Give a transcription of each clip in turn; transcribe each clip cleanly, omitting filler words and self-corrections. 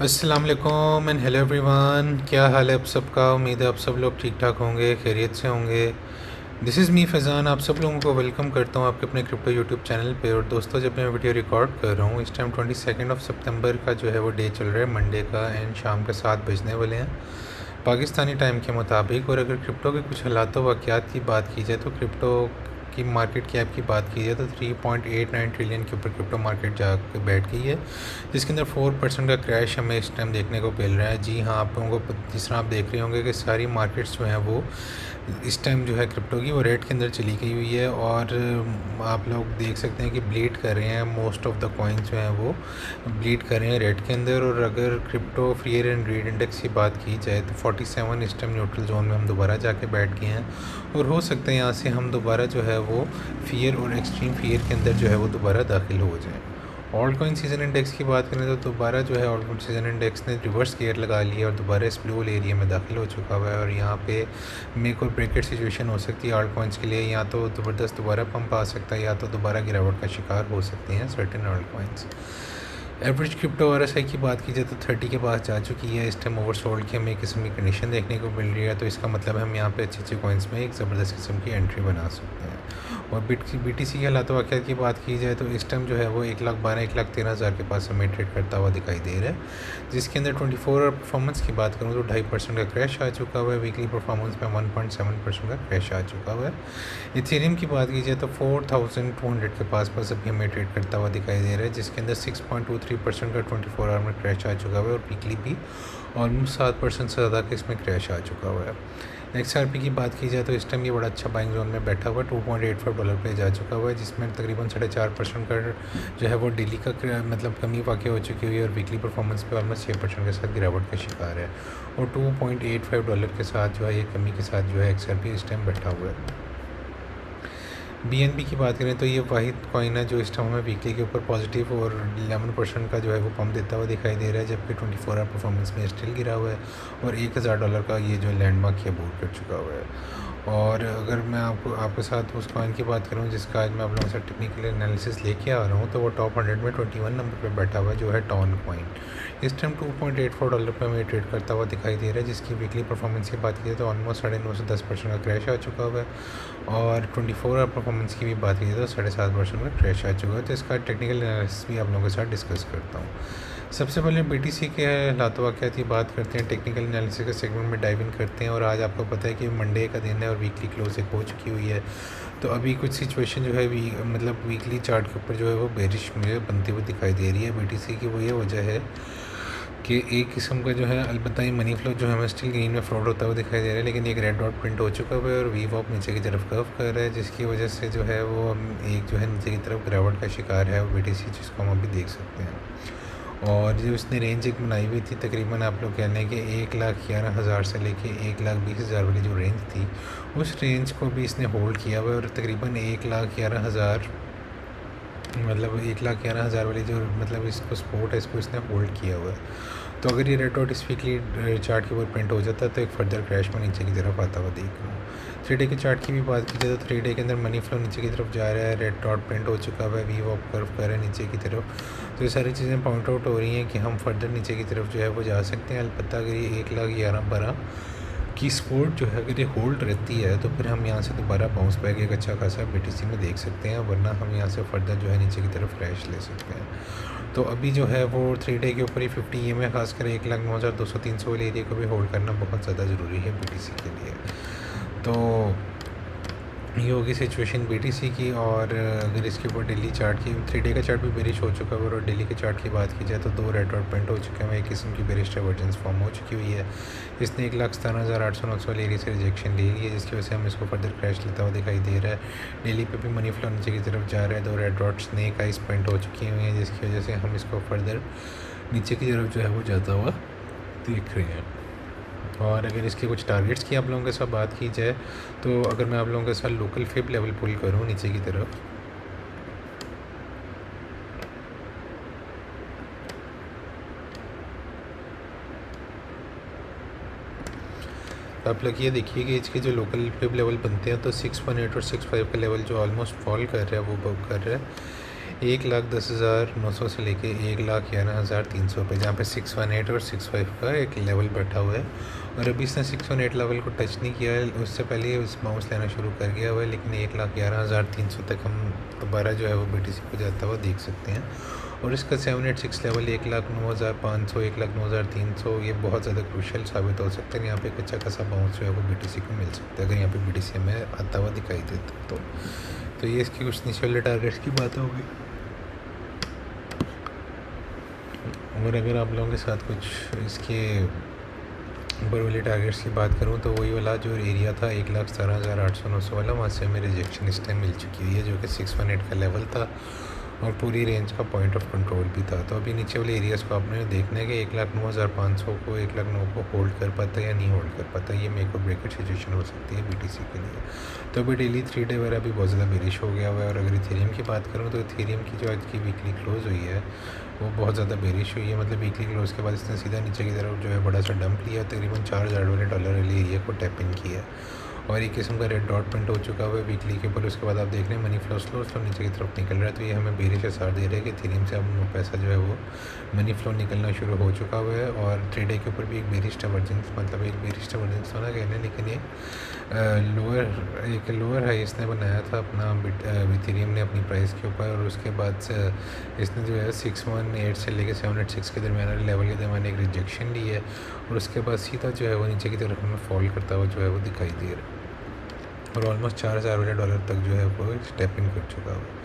अस्सलाम वालेकुम and hello everyone. क्या हाल है आप सबका? उम्मीद है आप सब लोग ठीक ठाक होंगे, खैरियत से होंगे। दिस इज़ मी फैज़ान, आप सब लोगों को वेलकम करता हूँ आपके अपने क्रिप्टो यूट्यूब चैनल पे। और दोस्तों, जब मैं वीडियो रिकॉर्ड कर रहा हूँ इस टाइम 22 सितंबर का जो है वो डे चल रहा है, मंडे का, एंड शाम के 7 बजने वाले हैं पाकिस्तानी टाइम के मुताबिक। और अगर क्रिप्टो के कुछ हालात वाक़यात की बात की जाए तो क्रिप्टो की मार्केट कैप की बात की जाए तो 3.89 ट्रिलियन के ऊपर क्रिप्टो मार्केट जा के बैठ गई है, जिसके अंदर 4% का क्रैश हमें इस टाइम देखने को मिल रहा है। जी हाँ, आप लोगों को जिस तरह आप देख रहे होंगे कि सारी मार्केट्स जो हैं वो इस टाइम जो है क्रिप्टो की वो रेड के अंदर चली गई हुई है। और आप लोग देख सकते हैं कि ब्लीड कर रहे हैं, मोस्ट ऑफ द कॉइन्स जो हैं वो ब्लीड कर रहे हैं रेड के अंदर। और अगर crypto fear and greed index की बात की जाए तो 47 इस टाइम न्यूट्रल जोन में हम दोबारा जाके बैठ गए हैं। और हो सकता है यहाँ से हम दोबारा जो है वो फियर और एक्सट्रीम फियर के अंदर जो है वो दोबारा दाखिल हो जाए। ऑल्ट कॉइन सीजन इंडेक्स की बात करें तो दोबारा जो है ऑल्ट कॉइन सीजन इंडेक्स ने रिवर्स गियर लगा लिया और दोबारा इस ब्लू एरिया में दाखिल हो चुका हुआ है। और यहाँ पे मेक और ब्रेकेट सिचुएशन हो सकती है ऑल्ट कॉइन्स के लिए, या तो ज़बरदस्त दोबारा पंप आ सकता है या तो दोबारा गिरावट का शिकार हो सकते हैं certain alt coins. Average crypto RSI की बात की जाए तो 30 के पास जा चुकी है। इस टाइम ओवरसोल्ड की हमें किस्म की कंडीशन देखने को मिल रही है, तो इसका मतलब हम यहाँ पे अच्छे अच्छे कॉइन्स में एक ज़बरदस्त किस्म की एंट्री बना सकते हैं। और BTC के हालात वाक़यात की बात की जाए तो इस टाइम जो है वो 1,12,13,000 के पास हमें ट्रेड करता हुआ दिखाई दे रहा है, जिसके अंदर 24 आवर परफॉर्मेंस की बात करूँ तो 2.5% का क्रैश आ चुका हुआ है। वीकली परफॉर्मेंस में 1.7% का क्रैश आ चुका हुआ है। इथेरियम की बात की जाए तो 4,200 के पास अभी हमें ट्रेड करता हुआ दिखाई दे रहा है, जिसके अंदर 6.23% का 24 आवर में क्रैश आ चुका हुआ है। और वीकली भी ऑलमोस्ट 7% से ज़्यादा का इसमें क्रैश आ चुका हुआ है। XRP की बात की जाए तो इस टाइम ये बड़ा अच्छा बाइंग जोन में बैठा हुआ है, $2.85 पे जा चुका हुआ है, जिसमें तकरीबन 4.5% का जो है वो डेली का मतलब कमी वाक़ई हो चुकी हुई है। और वीकली परफॉर्मेंस पे ऑलमोस्ट 6% के साथ गिरावट का शिकार है। और $2.85 के साथ जो है ये कमी के साथ जो है XRP इस टाइम बैठा हुआ है। BNB की बात करें तो ये वाहिद कॉइन है जो इस टाइम हमें वीकली के ऊपर पॉजिटिव और 11% का जो है वो पम्प देता हुआ दिखाई दे रहा है, जबकि 24 आवर परफॉर्मेंस में स्टिल गिरा हुआ है और $1,000 का ये जो लैंडमार्क ये अबूर कर चुका हुआ है। और अगर मैं आपके साथ उस कॉइन की बात करूं जिसका आज मैं आप लोगों के साथ टेक्निकल एनालिसिस लेके आ रहा हूं, तो वो टॉप 100 में 21 नंबर पे बैठा हुआ है, जो है टॉन कॉइन। इस टाइम $2.84 पे हमें ट्रेड करता हुआ दिखाई दे रहा है, जिसकी वीकली परफॉर्मेंस की बात की जाए तो ऑलमोस्ट 9.5 से 10% का क्रैश आ चुका हुआ है। और 24 आवर परफॉर्मेंस की भी बात की जाए तो 7.5% का क्रैश आ चुका है। तो इसका टेक्निकल एनालिसिस भी आप लोगों के साथ डिस्कस करता हूँ। सबसे पहले BTC के हालात वाक़यात की बात करते हैं, टेक्निकल एनालिसिस के सेगमेंट में डाइव इन करते हैं। और आज आपको पता है कि मंडे का दिन है और वीकली क्लोज एक हो चुकी हुई है, तो अभी कुछ सिचुएशन जो है मतलब वीकली चार्ट के ऊपर जो है वो बेरिश मुझे बनती हुई दिखाई दे रही है। BTC की वो ये वजह है कि एक किस्म का जो है अलबत्ता ये मनी फ्लो जो है हमें स्टिल ग्रीन में फ्रॉड होता हुआ दिखाई दे रहा है, लेकिन एक रेड डॉट प्रिंट हो चुका हुआ है और VWAP नीचे की तरफ कर्व कर रहा है, जिसकी वजह से जो है वो एक जो है नीचे की तरफ गिरावट का शिकार है वो BTC, जिसको हम अभी देख सकते हैं। और जो इसने रेंज एक बनाई हुई थी तकरीबन आप लोग कह लें कि 1,11,000 से लेके 1,20,000 वाली जो रेंज थी, उस रेंज को भी इसने होल्ड किया हुआ है। और तकरीबन 1,11,000 मतलब 1,11,000 वाली जो मतलब इसको सपोर्ट है, इसको इसने होल्ड किया हुआ है। तो अगर ये रेड डॉट इस वीकली चार्ट के ऊपर प्रिंट हो जाता है तो एक फर्दर क्रैश में नीचे की तरफ आता हुआ देख रहा हूँ। 3 डे के चार्ट की भी बात की जाए तो 3 डे के अंदर मनी फ्लो नीचे की तरफ जा रहा है, रेड डॉट प्रिंट हो चुका हुआ है, VWAP कर्व कर रहा है नीचे की तरफ। तो ये सारी चीज़ें पॉइंट आउट हो रही हैं कि हम फर्दर नीचे की तरफ जो है वो जा सकते हैं। अलबत्ता अगर ये 1,11,12 की सपोर्ट जो है अगर ये होल्ड रहती है तो फिर हम यहाँ से दोबारा बाउंस बैक एक अच्छा खासा BTC में देख सकते हैं, वरना हम यहाँ से फर्दर जो है नीचे की तरफ क्रैश ले सकते हैं। तो अभी जो है वो 3 डे के ऊपर ही 50 EM है, खासकर 1,09,200-300 वाले एरिया को भी होल्ड करना बहुत ज़्यादा ज़रूरी है BTC के लिए। तो ये होगी सिचुएशन BTC की। और अगर इसके ऊपर डेली चार्ट की 3 डे का चार्ट भी बेरिश हो चुका है और डेली के चार्ट की बात की जाए तो 2 रेड डॉट प्रिंट हो चुके हैं, एक किस्म की बेरिश डाइवर्जेंस फॉर्म हो चुकी हुई है। इसने 1,17,800-900 वाले एरिया से रिजेक्शन ले ली है, जिसकी वजह से हम इसको फर्दर क्रैश लेता हुआ दिखाई दे रहा है। डेली पे भी मनी फ्लो नीचे की तरफ जा रहा है, 2 red dot snake ice point हो चुकी हुई हैं, जिसकी वजह से हम इसको फर्दर नीचे की तरफ जो है वो जाता हुआ देख रहे हैं। और अगर इसके कुछ टारगेट्स की आप लोगों के साथ बात की जाए तो अगर मैं आप लोगों के साथ लोकल फिब लेवल पुल करूं नीचे की तरफ, तो आप लोग ये देखिए कि इसके जो लोकल फिब लेवल बनते हैं तो 618 और 65 का लेवल जो ऑलमोस्ट फॉल कर रहा है वो बुक कर रहा है 1,10,900 से लेके 1,11,300 रुपये, जहाँ पे 618 और 65 का एक लेवल बैठा हुआ है। और अभी इसने 618 लेवल को टच नहीं किया है, उससे पहले उस बाउंस लेना शुरू कर गया हुआ है, लेकिन 1,11,300 तक हम दोबारा जो है वो BTC को जाता हुआ देख सकते हैं। और इसका 786 लेवल 1,09,500, 1,09,300 ये बहुत ज़्यादा क्रूशल साबित हो सकता है। यहाँ पे एक अच्छा खासा बाउंस जो है वो BTC को मिल सकता है अगर यहाँ पे BTC हमें आता हुआ दिखाई देता तो ये इसकी कुछ नीचे वाले टारगेट्स की बात होगी। और अगर आप लोगों के साथ कुछ इसके ऊपर वाले टारगेट्स की बात करूं तो वही वाला जो एरिया था 1,17,800-900 वाला, वहाँ से हमें रिजेक्शन इस टाइम मिल चुकी हुई है, जो कि 618 का लेवल था और पूरी रेंज का पॉइंट ऑफ कंट्रोल भी था। तो अभी नीचे वाले एरियाज़ को आपने देखना है कि 1,09,500 को 1,09,000 को होल्ड कर पाता है या नहीं होल्ड कर पाता है। ये मेक और ब्रेकेट सिचुएशन हो सकती है BTC के लिए। तो अभी डेली 3 डे वगैरह भी बहुत ज़्यादा बेरिश हो गया हुआ है। और अगर इथेरियम की बात करूँ तो इथेरियम की जो आज की वीकली क्लोज हुई है वो बहुत ज़्यादा बेरिश हुई है। मतलब वीकली क्लोज के बाद इसने सीधा नीचे की तरफ जो है बड़ा सा डंप लिया, तकरीबन $4,000 वाले एरिया को टैप इन किया और एक किस्म का रेड डॉट प्रिंट हो चुका हुआ है वीकली के ऊपर। उसके बाद आप देख रहे हैं मनी फ्लो स्लो नीचे की तरफ निकल रहा है। तो ये हमें बेरिश आसार दे रहा है कि इथेरियम से अब पैसा जो है वो मनी फ्लो निकलना शुरू हो चुका हुआ है। और 3 डे के ऊपर भी एक बेरिश डाइवर्जेंस, मतलब एक बेरिश डाइवर्जेंस तो ना कहने, लेकिन ये लोअर हाई इसने बनाया था अपना इथेरियम ने अपनी प्राइस के ऊपर। और उसके बाद से इसने जो है 618 से लेकर 786 के दरमियान लेवल के दरमियान एक रिजेक्शन ली है और उसके बाद सीधा जो है वो नीचे की तरफ हमें फॉल करता हुआ जो है वो दिखाई दे रहा है और ऑलमोस्ट $4,000 तक जो है वो स्टेप इन कर चुका है।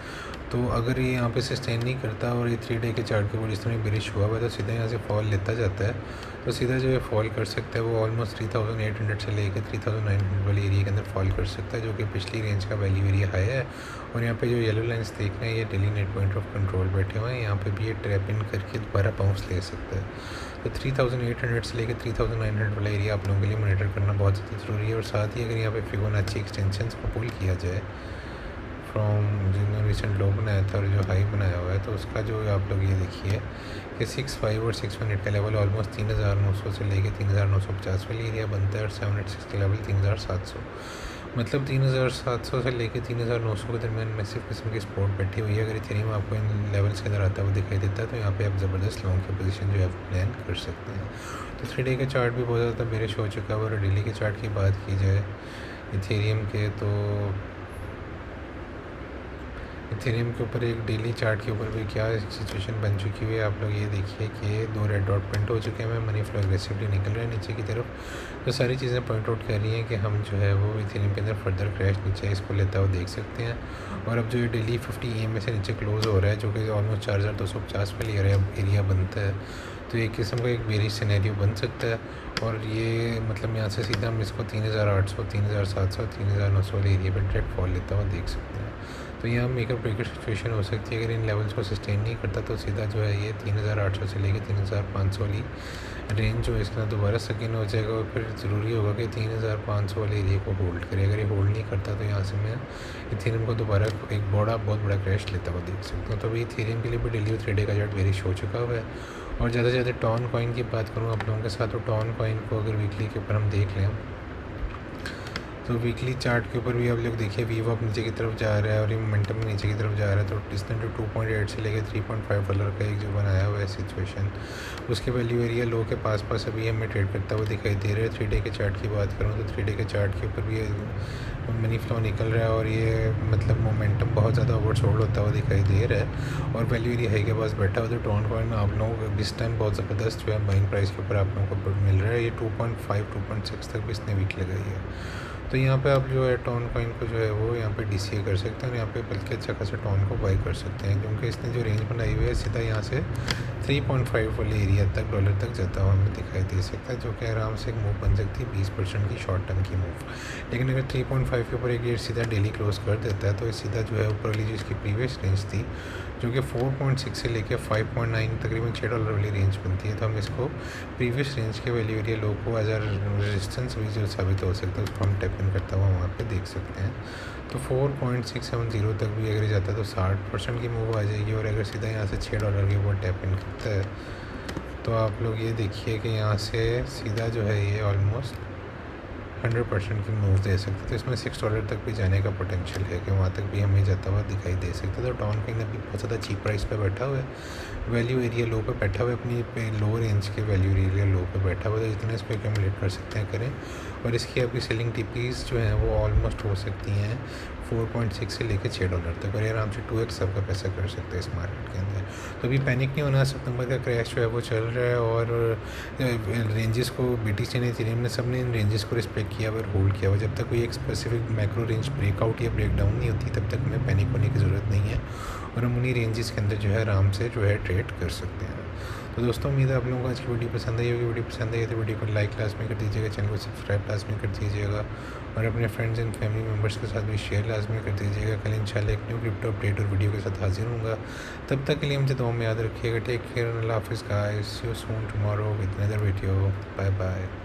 तो अगर ये यहाँ पे सस्टेन नहीं करता और ये 3 डे के चार्ट के ऊपर जिस तरह बेरिश हुआ हुआ है तो सीधा यहाँ से फॉल लेता जाता है, तो सीधा जो है फॉल कर सकता है वो ऑलमोस्ट 3,800 से लेकर 3,900 वाले एरिया के अंदर फॉल कर सकता है, जो कि पिछली रेंज का वैल्यू एरिया हाई है। और यहाँ पे जो येलो लाइन्स देख रहे हैं ये daily net point of control बैठे हुए हैं, यहाँ पे भी ये ट्रैप इन करके दोबारा बाउंस ले सकता है। तो 3,800 से लेकर 3,900 वाला एरिया आप लोगों के लिए मॉनिटर करना बहुत ज़्यादा ज़रूरी है। और साथ ही अगर यहाँ पे फिबोनाची एक्सटेंशंस को पुल किया जाए फ्रॉम जिन्होंने रिसेंट लो बनाया था और जो हाई बनाया हुआ है, तो उसका जो आप लोग ये देखिए कि 6.5 और 6.18 का लेवल ऑलमोस्ट 3,900 से लेके 3,950 वाली एरिया बनता है और 786 का लेवल 3,700, मतलब 3,700 से लेके 3,900 के दरमियान मैसिव किस्म की सपोर्ट बैठी हुई है। अगर इथेरियम आपको इन लेवल्स के अंदर आता हुआ दिखाई देता है तो यहाँ पे आप ज़बरदस्त लॉन्ग की पोजीशन जो है प्लान कर सकते हैं। तो 3 डे का चार्ट भी बहुत ज़्यादा बेरिश हो चुका है। और डेली के चार्ट की बात की जाए इथेरियम के, तो इथेरियम के ऊपर एक डेली चार्ट के ऊपर भी क्या सिचुएशन बन चुकी हुई है आप लोग ये देखिए कि 2 रेड डॉट प्रिंट हो चुके हैं, मनी फ्लो एग्रेसिवली निकल रहा है नीचे की तरफ। तो सारी चीज़ें पॉइंट आउट कर रही हैं कि हम जो है वो इथेरियम के अंदर फर्दर क्रैश नीचे इसको लेता हुआ देख सकते हैं। और अब जो ये डेली 50 EMA से नीचे क्लोज हो रहा है, जो कि ऑलमोस्ट 4,250 वाली एरिया बनता है, तो एक किस्म का एक बेरिश सिनेरियो बन सकता है। और ये मतलब यहाँ से सीधा हम इसको 3,800, 3,700, 3,900 वाले एरिया पर डायरेक्ट फॉल लेता हुआ देख सकते हैं। तो यहाँ मेकअप ब्रेकेट सिचुएशन हो सकती है। अगर इन लेवल्स को सस्टेन नहीं करता तो सीधा जो है ये 3,800 से लेकर 3,500 वाली रेंज जो इसके अंदर दोबारा सकिन हो जाएगा। और फिर ज़रूरी होगा कि 3,500 वाले एरिया को होल्ड करे। अगर ये होल्ड नहीं करता तो यहाँ से मैं इथेरियम को दोबारा एक बहुत बड़ा क्रैश लेता हुआ देख सकता हूँ। तो अभी इथेरियम के लिए भी डेली 3 डे का चार्ट बेरिश हो चुका हुआ है। और ज़्यादा से ज़्यादा टॉन कॉइन की बात करूँ आप लोगों के साथ, तो टॉन कॉइन को अगर वीकली के ऊपर हम देख लें तो वीकली चार्ट के ऊपर भी आप लोग देखिए वीवॉप नीचे की तरफ जा रहा है और ये मोमेंटम भी नीचे की तरफ जा रहा है। तो इसने जो 2.8 से लेकर $3.5 का एक जो बनाया हुआ है सिचुएशन, उसके वैल्यू एरिया लो के पास अभी हमें ट्रेड करता हुआ दिखाई दे रहा है। 3 डे के चार्ट की बात करूँ तो 3 डे के चार्ट के ऊपर भी मनी फ्लो निकल रहा है और ये मतलब मोमेंटम बहुत ज़्यादा ओवरसोल्ड होता हुआ दिखाई दे रहा है और वैल्यू एरिया हाई के पास बैठा हुआ। तो टॉन कॉइन आप लोगों को इस टाइम बहुत ज़बरदस्त जो है बाइंग प्राइस के ऊपर आप लोगों को मिल रहा है। ये 2.5 2.6 तक भी इसने वीक लगाई है। तो यहाँ पे आप जो है टॉन कॉइन को जो है वो यहाँ पे DCA कर सकते हैं और यहाँ पे बल्कि अच्छा खासा टॉन को बाई कर सकते हैं, क्योंकि इसने जो रेंज बनाई हुई है सीधा यहाँ से 3.5 वाले एरिया तक डॉलर तक जाता हुआ हमें दिखाई दे सकता है, जो कि आराम से एक मूव बन सकती है 20% की शॉर्ट टर्म की मूव। लेकिन अगर 3.5 के ऊपर एक ये सीधा डेली क्लोज कर देता है तो सीधा जो है ऊपर वाली जो इसकी प्रीवियस रेंज थी जो कि 4.6 से लेकर 5.9 तकरीबन $6 वाली रेंज बनती है, तो हम इसको प्रीवियस रेंज के वैल्यू एरिया लो को एज आ रेजिस्टेंस भी जो साबित हो सकता है उसको हम टैप इन करता हुआ वहाँ पे देख सकते हैं। तो 4.670 तक भी अगर जाता है तो 60% की मूव आ जाएगी। और अगर सीधा यहाँ से $6 के ऊपर टैप इन करता है तो आप लोग ये देखिए कि यहाँ से सीधा जो है ये ऑलमोस्ट 100% की मूव दे सकते, तो इसमें $6 तक भी जाने का पोटेंशियल है कि वहाँ तक भी हमें जाता हुआ दिखाई दे सकता है। तो डॉन कहीं ना भी बहुत ज़्यादा चीप प्राइस पे बैठा हुआ है, वैल्यू एरिया लो पे बैठा हुआ है, अपनी लो रेंज के वैल्यू एरिया लो पे बैठा हुआ है। तो जितना इस पर एक्यूमुलेट कर सकते हैं करें। और इसकी आपकी सेलिंग टीपीज जो हैं वो ऑलमोस्ट हो सकती हैं 4.6 से लेकर $6 तक, और ये आराम से 2x आपका पैसा कर सकते हैं इस मार्केट के अंदर। तो अभी पैनिक नहीं होना, सितंबर का क्रैश जो है वो चल रहा है, और रेंजेस को BTC ने, इथेरियम ने, सब ने इन रेंजेस को रिस्पेक्ट किया और होल्ड किया हुआ। जब तक कोई एक स्पेसिफिक मैक्रो रेंज ब्रेकआउट या ब्रेकडाउन नहीं होती तब तक हमें पैनिक होने की ज़रूरत नहीं है, और हम उन्हीं रेंजेस के अंदर जो है आराम से जो है ट्रेड कर सकते हैं। तो दोस्तों उम्मीद है आप लोगों को आज की वीडियो पसंद आई होगी। वीडियो पसंद आई तो वीडियो को लाइक लाजमी कर दीजिएगा, चैनल को सब्सक्राइब लाजमी कर दीजिएगा, और अपने फ्रेंड्स एंड फैमिली मेम्बर्स के साथ भी शेयर लाजमी कर दीजिएगा। कल इंशाल्लाह एक न्यू क्रिप्टो अपडेट और वीडियो के साथ हाजिर होऊंगा। तब तक के लिए मुझे दुआ में याद रखिएगा। टेक केयर, अल्लाह हाफिज़ guys, see you soon tomorrow with another video. Bye bye.